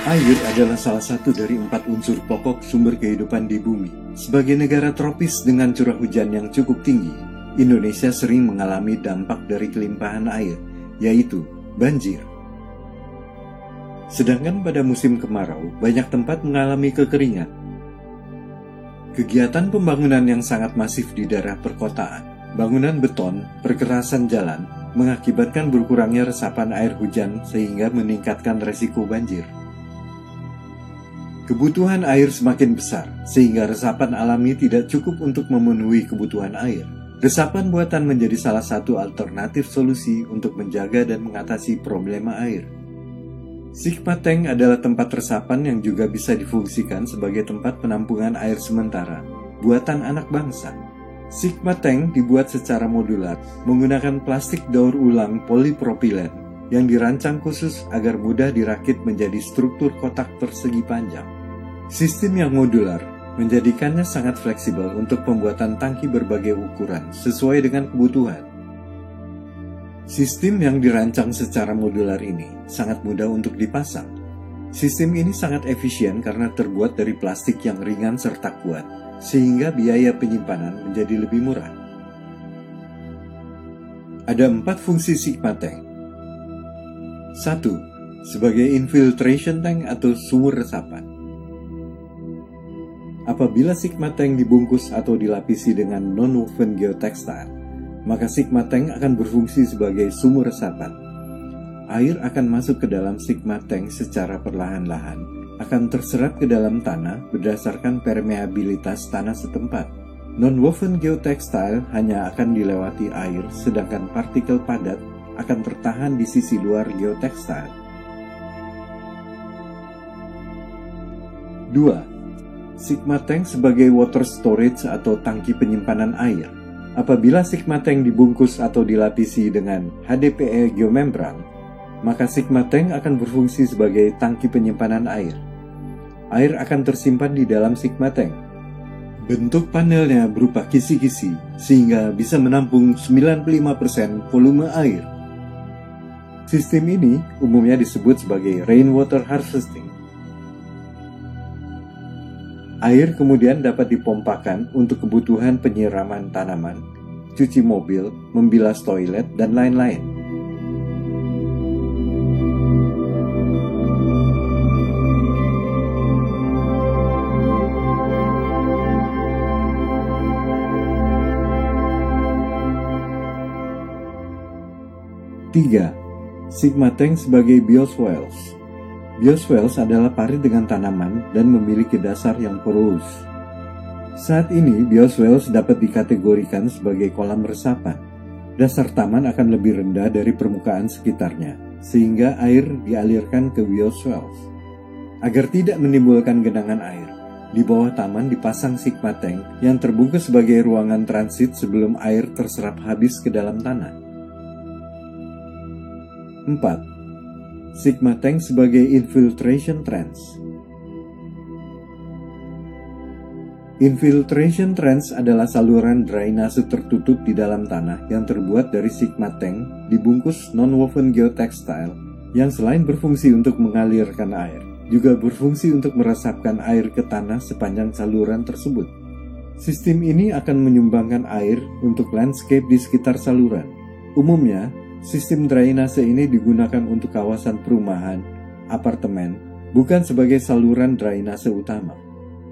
Air adalah salah satu dari 4 unsur pokok sumber kehidupan di bumi. Sebagai negara tropis dengan curah hujan yang cukup tinggi, Indonesia sering mengalami dampak dari kelimpahan air, yaitu banjir. Sedangkan pada musim kemarau, banyak tempat mengalami kekeringan. Kegiatan pembangunan yang sangat masif di daerah perkotaan, bangunan beton, perkerasan jalan, mengakibatkan berkurangnya resapan air hujan sehingga meningkatkan resiko banjir. Kebutuhan air semakin besar, sehingga resapan alami tidak cukup untuk memenuhi kebutuhan air. Resapan buatan menjadi salah satu alternatif solusi untuk menjaga dan mengatasi problema air. Sigma Tank adalah tempat resapan yang juga bisa difungsikan sebagai tempat penampungan air sementara, buatan anak bangsa. Sigma Tank dibuat secara modular, menggunakan plastik daur ulang polipropilen yang dirancang khusus agar mudah dirakit menjadi struktur kotak persegi panjang. Sistem yang modular menjadikannya sangat fleksibel untuk pembuatan tangki berbagai ukuran sesuai dengan kebutuhan. Sistem yang dirancang secara modular ini sangat mudah untuk dipasang. Sistem ini sangat efisien karena terbuat dari plastik yang ringan serta kuat, sehingga biaya penyimpanan menjadi lebih murah. Ada 4 fungsi Sigma Tank. 1. Sebagai infiltration tank atau sumur resapan. Apabila Sigma Tank dibungkus atau dilapisi dengan non-woven geotextile, maka Sigma Tank akan berfungsi sebagai sumur resapan. Air akan masuk ke dalam Sigma Tank secara perlahan-lahan, akan terserap ke dalam tanah berdasarkan permeabilitas tanah setempat. Non-woven geotextile hanya akan dilewati air, sedangkan partikel padat akan tertahan di sisi luar geotextile. 2. Sigma Tank sebagai water storage atau tangki penyimpanan air. Apabila Sigma Tank dibungkus atau dilapisi dengan HDPE geomembran, maka Sigma Tank akan berfungsi sebagai tangki penyimpanan air. Air akan tersimpan di dalam Sigma Tank. Bentuk panelnya berupa kisi-kisi, sehingga bisa menampung 95% volume air. Sistem ini umumnya disebut sebagai rainwater harvesting. Air kemudian dapat dipompakan untuk kebutuhan penyiraman tanaman, cuci mobil, membilas toilet, dan lain-lain. Tiga, Sigma Tank sebagai bioswales. Bioswales adalah parit dengan tanaman dan memiliki dasar yang porous. Saat ini, bioswales dapat dikategorikan sebagai kolam resapan. Dasar taman akan lebih rendah dari permukaan sekitarnya, sehingga air dialirkan ke bioswales. Agar tidak menimbulkan genangan air, di bawah taman dipasang Sigma Tank yang terbungkus sebagai ruangan transit sebelum air terserap habis ke dalam tanah. 4. Sigma Tank sebagai infiltration trench. Infiltration trench adalah saluran drainase tertutup di dalam tanah yang terbuat dari Sigma Tank dibungkus non-woven geotextile yang selain berfungsi untuk mengalirkan air, juga berfungsi untuk meresapkan air ke tanah sepanjang saluran tersebut. Sistem ini akan menyumbangkan air untuk landscape di sekitar saluran. Umumnya, sistem drainase ini digunakan untuk kawasan perumahan, apartemen, bukan sebagai saluran drainase utama.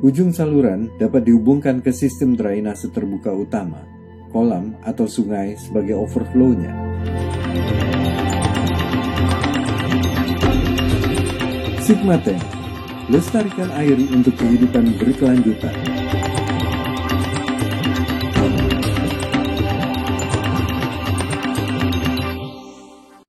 Ujung saluran dapat dihubungkan ke sistem drainase terbuka utama, kolam atau sungai sebagai overflow-nya. Sigma Tank, lestarikan air untuk kehidupan berkelanjutan.